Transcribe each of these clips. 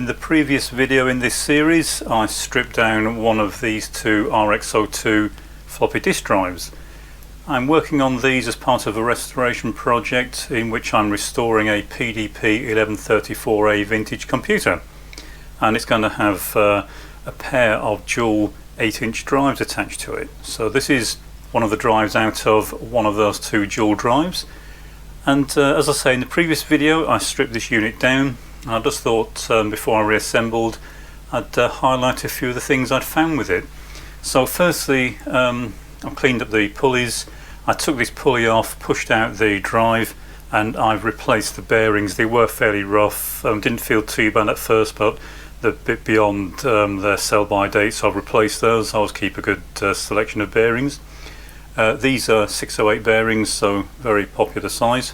the previous video in this series I stripped down one of these two RX02 floppy disk drives. I'm working on these as part of a restoration project in which I'm restoring a PDP11-34A vintage computer, and it's going to have a pair of dual 8-inch drives attached to it. So this is one of the drives out of one of those two dual drives, and as I say, in the previous video I stripped this unit down. I just thought before I reassembled I'd highlight a few of the things I'd found with it. So firstly, I cleaned up the pulleys. I took this pulley off, pushed out the drive, and I've replaced the bearings. They were fairly rough, didn't feel too bad at first, but they're a bit beyond their sell-by date, so I've replaced those. I always keep a good selection of bearings. These are 608 bearings, so very popular size.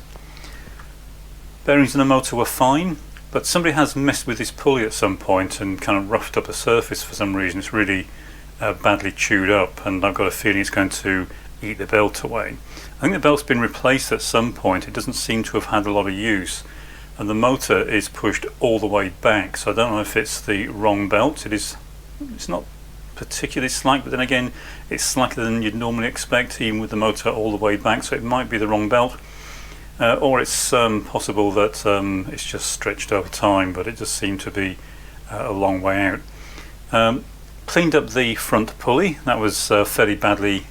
Bearings in the motor were fine, but somebody has messed with this pulley at some point and kind of roughed up the surface for some reason. It's really badly chewed up, and I've got a feeling it's going to eat the belt away. I think the belt's been replaced at some point. It doesn't seem to have had a lot of use, and the motor is pushed all the way back, so I don't know if it's the wrong belt. It's not particularly slack, but then again it's slacker than you'd normally expect, even with the motor all the way back, so it might be the wrong belt. Or it's possible that it's just stretched over time, but it just seemed to be a long way out. Cleaned up the front pulley. That was fairly badly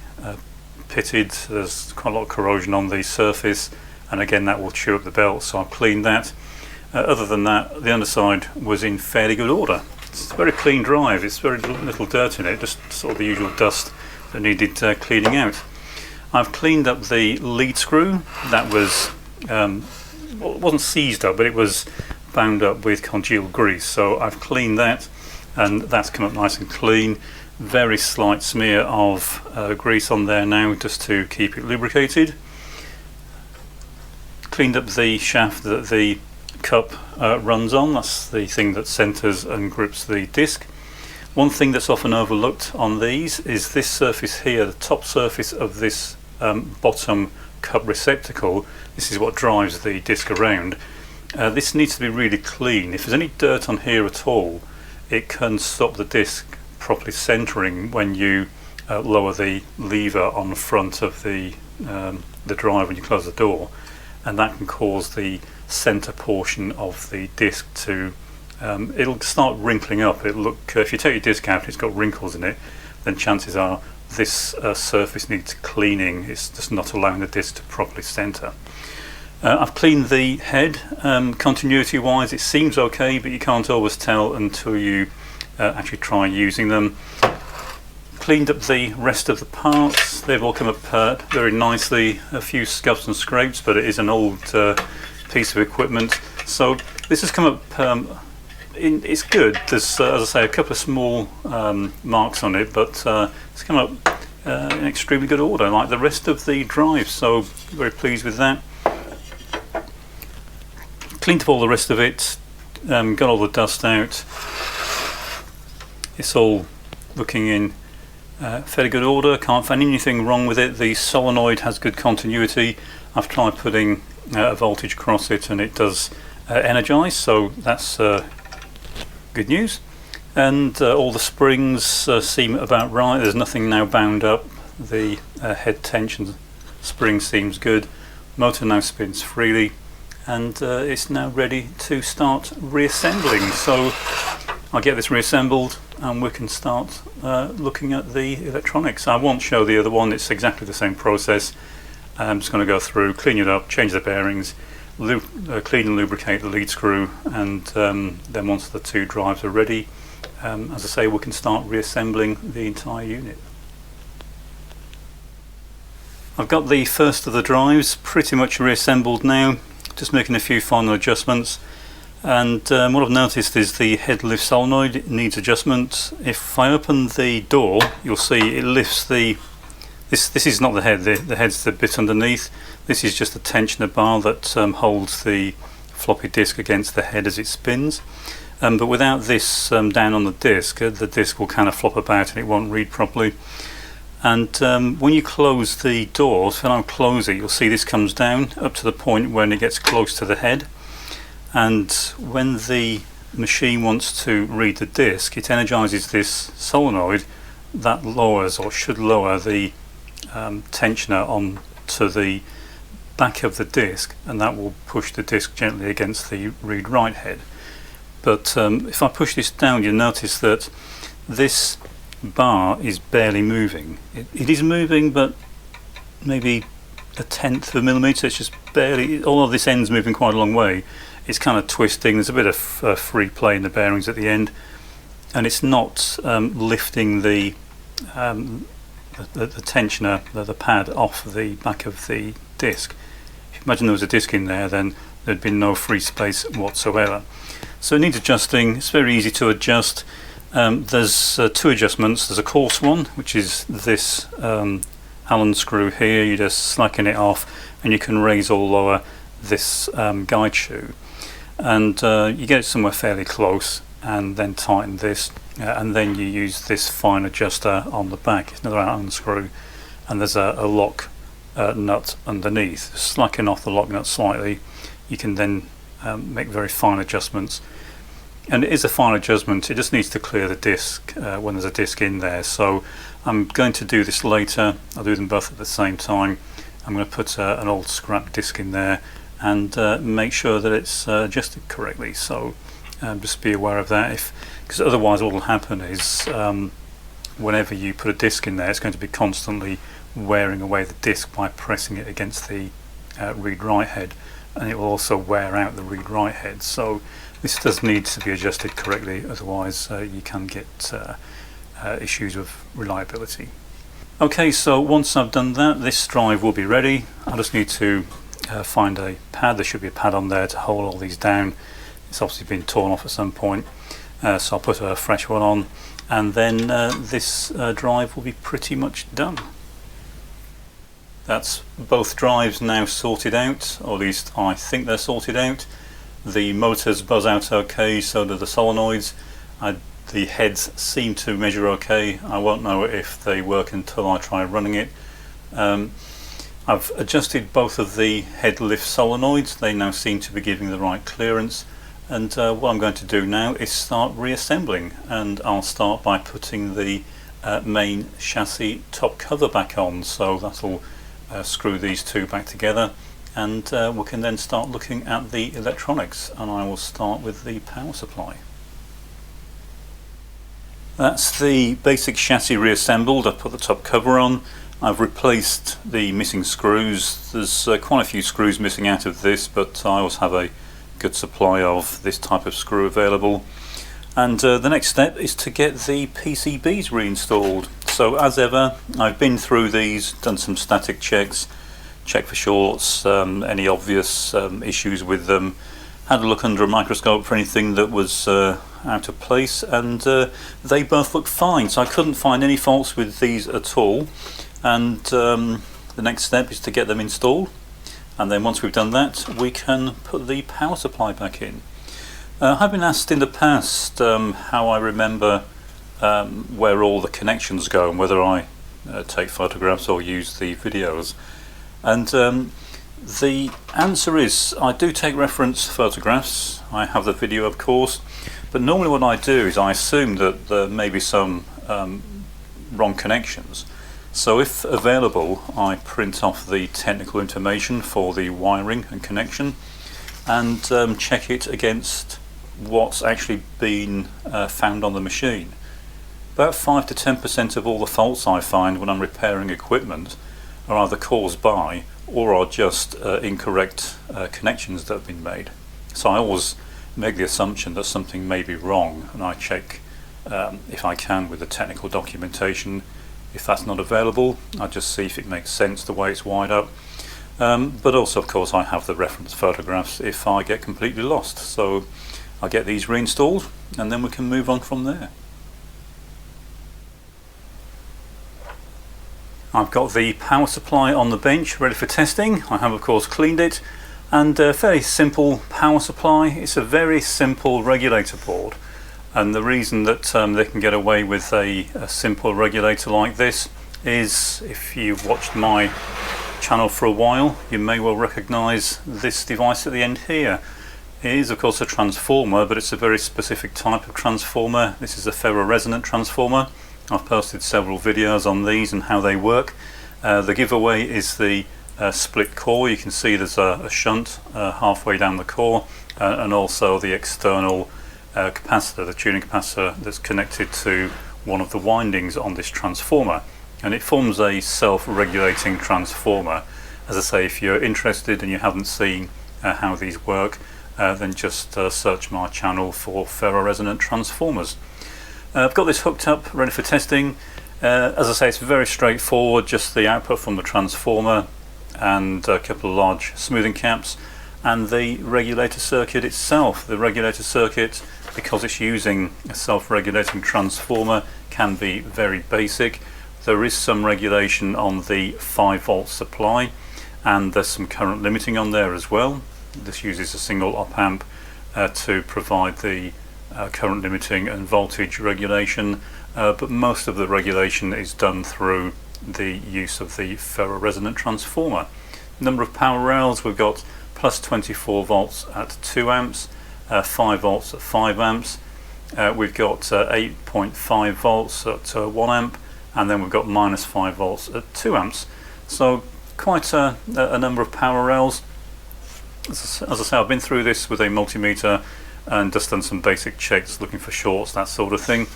pitted. There's quite a lot of corrosion on the surface, and again that will chew up the belt, so I've cleaned that. Other than that, the underside was in fairly good order. It's a very clean drive. It's very little dirt in it, just sort of the usual dust that needed cleaning out. I've cleaned up the lead screw. That was well, it wasn't seized up, but it was bound up with congealed grease, so I've cleaned that, and that's come up nice and clean. Very slight smear of grease on there now, just to keep it lubricated. Cleaned up the shaft that the cup runs on. That's the thing that centers and grips the disc. One thing that's often overlooked on these is this surface here, the top surface of this bottom cup receptacle. This is what drives the disc around. This needs to be really clean. If there's any dirt on here at all, it can stop the disc properly centering when you lower the lever on the front of the drive when you close the door, and that can cause the center portion of the disc to it'll start wrinkling up. It'll look, if you take your disc out and it's got wrinkles in it, then chances are this surface needs cleaning. It's just not allowing the disc to properly center. I've cleaned the head. Continuity wise it seems okay, but you can't always tell until you actually try using them. Cleaned up the rest of the parts. They've all come up very nicely. A few scuffs and scrapes, but it is an old piece of equipment, so this has come up it's good. There's as I say, a couple of small marks on it, but it's come up in extremely good order, like the rest of the drive, so very pleased with that. Cleaned up all the rest of it, got all the dust out. It's all looking in fairly good order. Can't find anything wrong with it. The solenoid has good continuity. I've tried putting a voltage across it and it does energize, so that's good news. And all the springs seem about right. There's nothing now bound up. The head tension spring seems good. Motor now spins freely, and it's now ready to start reassembling. So I'll get this reassembled and we can start looking at the electronics. I won't show the other one. It's exactly the same process. I'm just going to go through, clean it up, change the bearings, clean and lubricate the lead screw, and then once the two drives are ready, as I say, we can start reassembling the entire unit. I've got the first of the drives pretty much reassembled now, just making a few final adjustments, and what I've noticed is the headlift solenoid needs adjustment. If I open the door, you'll see it lifts the This is not the head. The head's the bit underneath. This is just a tensioner bar that holds the floppy disk against the head as it spins. But without this down on the disc will kind of flop about and it won't read properly. And when you close the door, so when I close it, you'll see this comes down up to the point when it gets close to the head. And when the machine wants to read the disc, it energizes this solenoid that lowers, or should lower, the tensioner on to the back of the disc, and that will push the disc gently against the read-write head. But if I push this down, you'll notice that this bar is barely moving. It is moving, but maybe a tenth of a millimetre. It's just barely, although this end's moving quite a long way, it's kind of twisting. There's a bit of free play in the bearings at the end, and it's not lifting the tensioner, the pad, off the back of the disc. If you imagine there was a disc in there, then there'd be no free space whatsoever. So it needs adjusting. It's very easy to adjust. There's two adjustments. There's a coarse one, which is this Allen screw here. You just slacken it off, and you can raise or lower this guide shoe, and you get it somewhere fairly close, and then tighten this, and then you use this fine adjuster on the back. It's another Allen screw, and there's a lock nut underneath. Slacken off the lock nut slightly, you can then make very fine adjustments. And it is a fine adjustment. It just needs to clear the disc when there's a disc in there. So I'm going to do this later. I'll do them both at the same time. I'm going to put an old scrap disc in there and make sure that it's adjusted correctly. So just be aware of that, because otherwise what will happen is whenever you put a disc in there, it's going to be constantly wearing away the disc by pressing it against the read-write head, and it will also wear out the read-write head. So this does need to be adjusted correctly, otherwise you can get issues with reliability. Okay, so once I've done that, this drive will be ready. I just need to find a pad. There should be a pad on there to hold all these down. It's obviously been torn off at some point, so I'll put a fresh one on, and then this drive will be pretty much done. That's both drives now sorted out, or at least I think they're sorted out. The motors buzz out okay, so do the solenoids. The heads seem to measure okay. I won't know if they work until I try running it. I've adjusted both of the Headlift solenoids. They now seem to be giving the right clearance, and what I'm going to do now is start reassembling, and I'll start by putting the main chassis top cover back on. So that'll screw these two back together, and we can then start looking at the electronics, and I will start with the power supply. That's the basic chassis reassembled. I've put the top cover on. I've replaced the missing screws. There's quite a few screws missing out of this, but I always have a good supply of this type of screw available. And the next step is to get the PCBs reinstalled. So as ever, I've been through these, done some static checks, checked for shorts, any obvious issues with them, had a look under a microscope for anything that was out of place, and they both look fine. So I couldn't find any faults with these at all. And the next step is to get them installed, and then once we've done that, we can put the power supply back in. I've been asked in the past how I remember where all the connections go, and whether I take photographs or use the videos. And the answer is I do take reference photographs. I have the video, of course, but normally what I do is I assume that there may be some wrong connections. So if available, I print off the technical information for the wiring and connection, and check it against what's actually been found on the machine. About 5 to 10% of all the faults I find when I'm repairing equipment are either caused by or are just incorrect connections that have been made. So I always make the assumption that something may be wrong, and I check if I can with the technical documentation. If that's not available, I just see if it makes sense the way it's wired up. But also, of course, I have the reference photographs if I get completely lost. So I'll get these reinstalled, and then we can move on from there. I've got the power supply on the bench ready for testing. I have, of course, cleaned it, and a fairly simple power supply. It's a very simple regulator board, and the reason that they can get away with a simple regulator like this is, if you've watched my channel for a while, you may well recognize this device at the end here. is of course a transformer, but it's a very specific type of transformer. This is a ferro-resonant transformer. I've posted several videos on these and how they work. The giveaway is the split core. You can see there's a shunt halfway down the core, and also the external capacitor, the tuning capacitor that's connected to one of the windings on this transformer, and it forms a self-regulating transformer. As I say, if you're interested and you haven't seen how these work, then just search my channel for ferro-resonant transformers. I've got this hooked up, ready for testing. As I say, it's very straightforward, just the output from the transformer and a couple of large smoothing caps, and the regulator circuit itself. The regulator circuit, because it's using a self-regulating transformer, can be very basic. There is some regulation on the 5-volt supply, and there's some current limiting on there as well. This uses a single op amp to provide the current limiting and voltage regulation, but most of the regulation is done through the use of the ferro-resonant transformer. Number of power rails, we've got plus 24 volts at 2 amps, 5 volts at 5 amps, we've got 8.5 volts at 1 amp, and then we've got minus 5 volts at 2 amps. So quite a number of power rails. As I say, I've been through this with a multimeter and just done some basic checks looking for shorts, that sort of thing,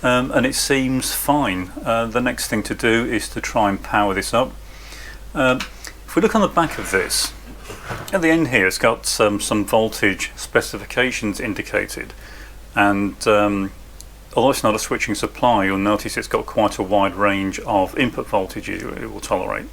and it seems fine. The next thing to do is to try and power this up. If we look on the back of this, at the end here it's got some voltage specifications indicated, and although it's not a switching supply, you'll notice it's got quite a wide range of input voltage it will tolerate,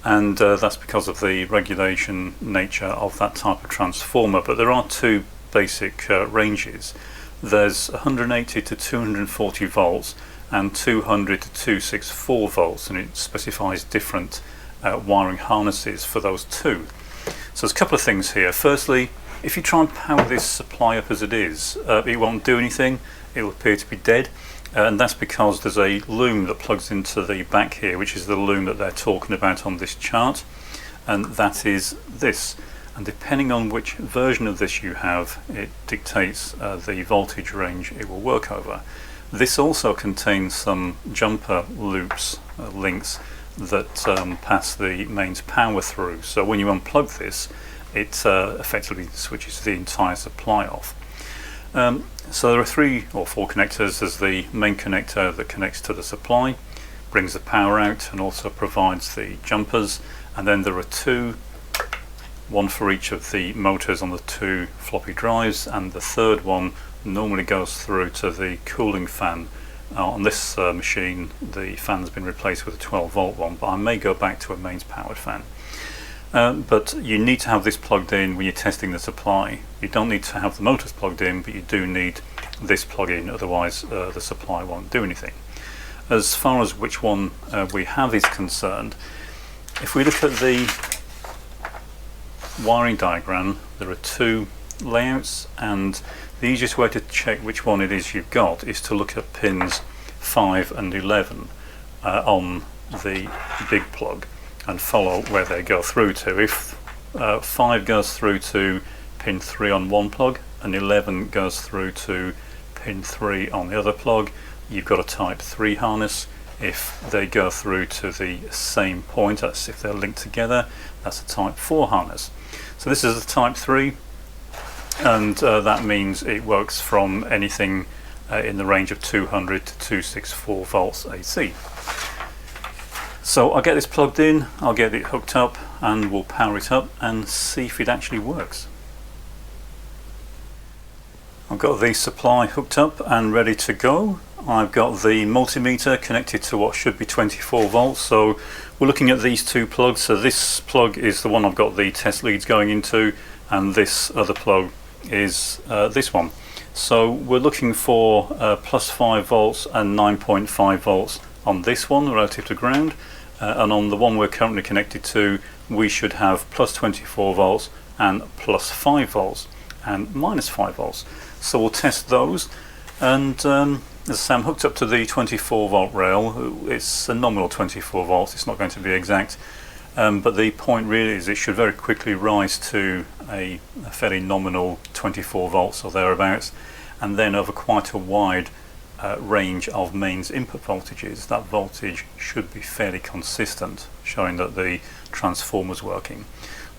and that's because of the regulation nature of that type of transformer. But there are two basic ranges. There's 180 to 240 volts and 200 to 264 volts, and it specifies different wiring harnesses for those two. So there's a couple of things here. Firstly, if you try and power this supply up as it is, it won't do anything. It will appear to be dead, and that's because there's a loom that plugs into the back here, which is the loom that they're talking about on this chart, and that is this. And depending on which version of this you have, it dictates the voltage range it will work over. This also contains some jumper loops, links, that pass the mains power through. So when you unplug this, it effectively switches the entire supply off. So there are 3 or 4 connectors. There's the main connector that connects to the supply, brings the power out, and also provides the jumpers. And then there are 2, one for each of the motors on the 2 floppy drives, and the third one normally goes through to the cooling fan. On this machine, the fan's been replaced with a 12-volt one, but I may go back to a mains powered fan. But you need to have this plugged in when you're testing the supply. You don't need to have the motors plugged in, but you do need this plug in, otherwise the supply won't do anything. As far as which one we have is concerned, if we look at the wiring diagram, there are 2 layouts, and the easiest way to check which one it is you've got is to look at pins 5 and 11 on the big plug and follow where they go through to. If 5 goes through to pin 3 on one plug and 11 goes through to pin 3 on the other plug, you've got a type 3 harness. If they go through to the same point, that's if they're linked together, that's a type 4 harness. So this is a type 3, and that means it works from anything in the range of 200 to 264 volts AC. So I'll get this plugged in, I'll get it hooked up, and we'll power it up and see if it actually works. I've got the supply hooked up and ready to go. I've got the multimeter connected to what should be 24 volts, so we're looking at these 2 plugs. So this plug is the one I've got the test leads going into, and this other plug is this one. So we're looking for plus 5 volts and 9.5 volts on this one relative to ground, and on the one we're currently connected to, we should have plus 24 volts and plus 5 volts and minus 5 volts. So we'll test those, and as I say, I'm hooked up to the 24 volt rail. It's a nominal 24 volts, it's not going to be exact, but the point really is it should very quickly rise to a fairly nominal 24 volts or thereabouts, and then over quite a wide range of mains input voltages, that voltage should be fairly consistent, showing that the transformer's working.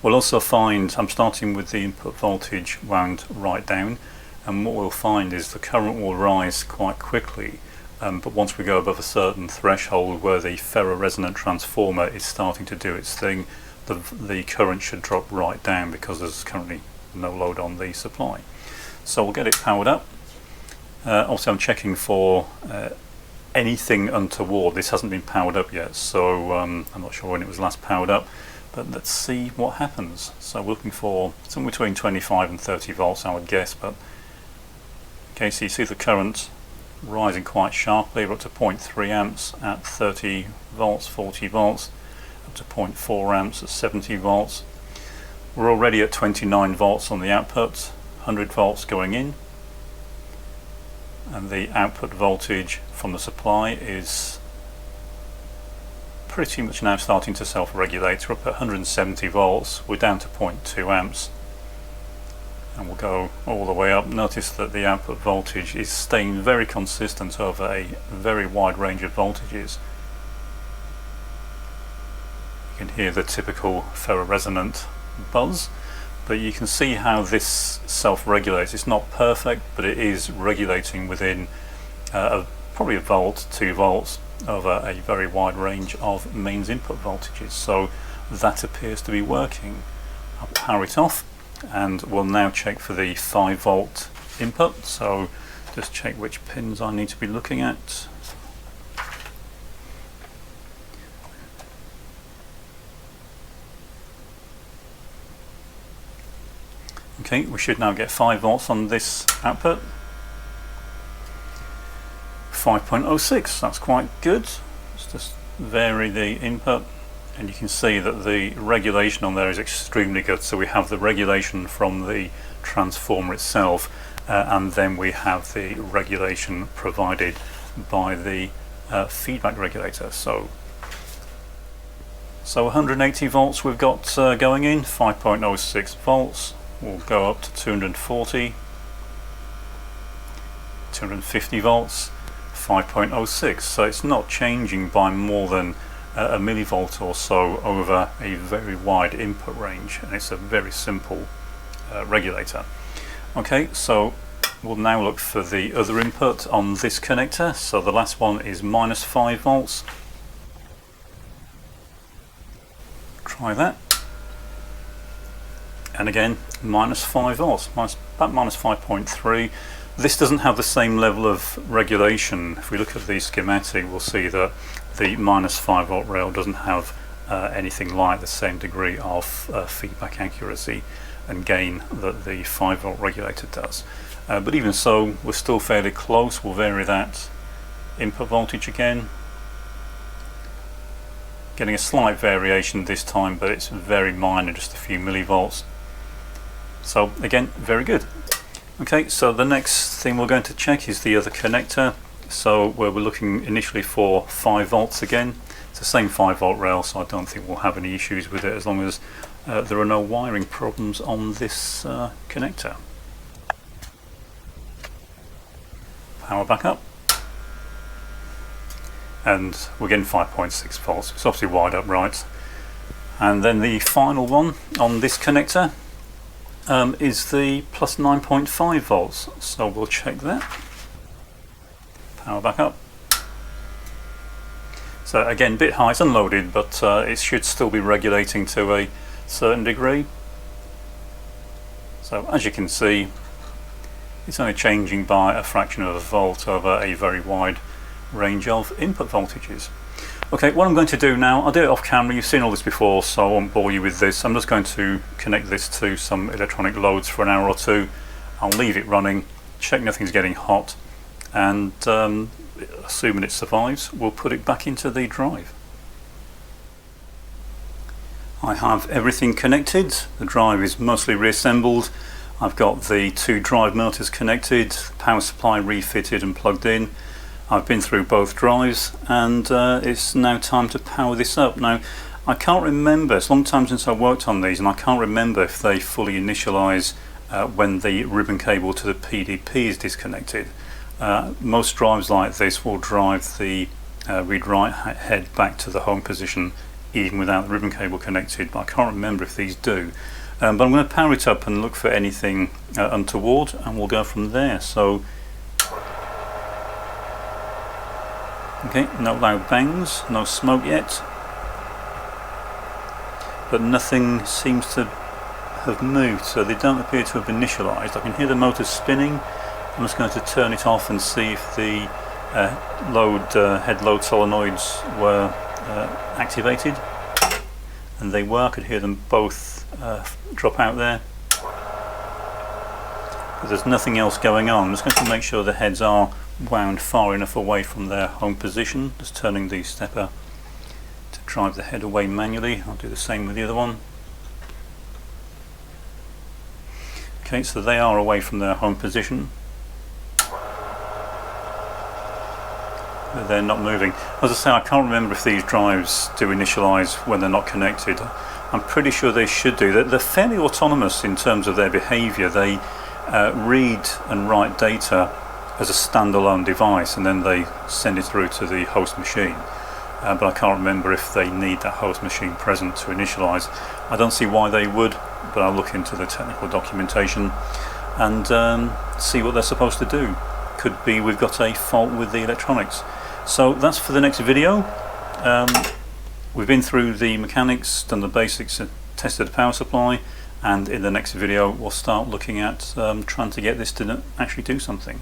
We'll also find, I'm starting with the input voltage wound right down, and what we'll find is the current will rise quite quickly, but once we go above a certain threshold where the ferroresonant transformer is starting to do its thing, the current should drop right down because there's currently no load on the supply. So we'll get it powered up. Also I'm checking for anything untoward. This hasn't been powered up yet, so I'm not sure when it was last powered up, but let's see what happens. So we're looking for somewhere between 25 and 30 volts, I would guess. But okay, so you see the current rising quite sharply. We're up to 0.3 amps at 30 volts, 40 volts, up to 0.4 amps at 70 volts. We're already at 29 volts on the output, 100 volts going in, and the output voltage from the supply is pretty much now starting to self-regulate. We're up at 170 volts, we're down to 0.2 amps, and we'll go all the way up. Notice that the output voltage is staying very consistent over a very wide range of voltages. You can hear the typical ferroresonant buzz, but you can see how this self-regulates. It's not perfect, but it is regulating within probably a volt, 2 volts over a very wide range of mains input voltages. So that appears to be working. I'll power it off, and we'll now check for the 5 volt input. So just check which pins I need to be looking at. Okay, we should now get 5 volts on this output. 5.06, that's quite good. Let's just vary the input, and you can see that the regulation on there is extremely good. So we have the regulation from the transformer itself, and then we have the regulation provided by the feedback regulator. So 180 volts we've got going in, 5.06 volts. We'll go up to 240, 250 volts, 5.06. So it's not changing by more than a millivolt or so over a very wide input range, and it's a very simple regulator. Okay, so we'll now look for the other input on this connector. So the last one is minus 5 volts. Try that. And again, minus 5 volts, about minus 5.3. This doesn't have the same level of regulation. If we look at the schematic, we'll see that the minus 5 volt rail doesn't have anything like the same degree of feedback accuracy and gain that the 5 volt regulator does. But even so, we're still fairly close. We'll vary that input voltage again. Getting a slight variation this time, but it's very minor, just a few millivolts. So again, very good. Okay, so the next thing we're going to check is the other connector. So where we're looking initially for 5 volts again. It's the same 5 volt rail, so I don't think we'll have any issues with it as long as there are no wiring problems on this connector. Power back up. And we're getting 5.6 volts. It's obviously wired up right. And then the final one on this connector is the plus 9.5 volts. So we'll check that. Power back up. So again, a bit high, it's unloaded, but it should still be regulating to a certain degree. So as you can see, it's only changing by a fraction of a volt over a very wide range of input voltages. Okay, what I'm going to do now, I'll do it off camera. You've seen all this before, so I won't bore you with this. I'm just going to connect this to some electronic loads for an hour or two. I'll leave it running, check nothing's getting hot, and assuming it survives, we'll put it back into the drive. I have everything connected. The drive is mostly reassembled. I've got the 2 drive motors connected, power supply refitted and plugged in. I've been through both drives, and it's now time to power this up. Now, I can't remember, it's a long time since I worked on these, and I can't remember if they fully initialise when the ribbon cable to the PDP is disconnected. Most drives like this will drive the read-write head back to the home position even without the ribbon cable connected, but I can't remember if these do. But I'm going to power it up and look for anything untoward, and we'll go from there. So, okay, no loud bangs, no smoke yet, but nothing seems to have moved, so they don't appear to have initialized. I can hear the motor spinning. I'm just going to turn it off and see if the head load solenoids were activated, and they were. I could hear them both drop out there, but there's nothing else going on. I'm just going to make sure the heads are wound far enough away from their home position. Just turning the stepper to drive the head away manually. I'll do the same with the other one. Okay, so they are away from their home position. They're not moving. As I say, I can't remember if these drives do initialize when they're not connected. I'm pretty sure they should do. They're fairly autonomous in terms of their behavior. They read and write data as a standalone device, and then they send it through to the host machine. But I can't remember if they need that host machine present to initialize. I don't see why they would, but I'll look into the technical documentation and see what they're supposed to do. Could be we've got a fault with the electronics. So that's for the next video. We've been through the mechanics, done the basics, tested the power supply, and in the next video we'll start looking at trying to get this to actually do something.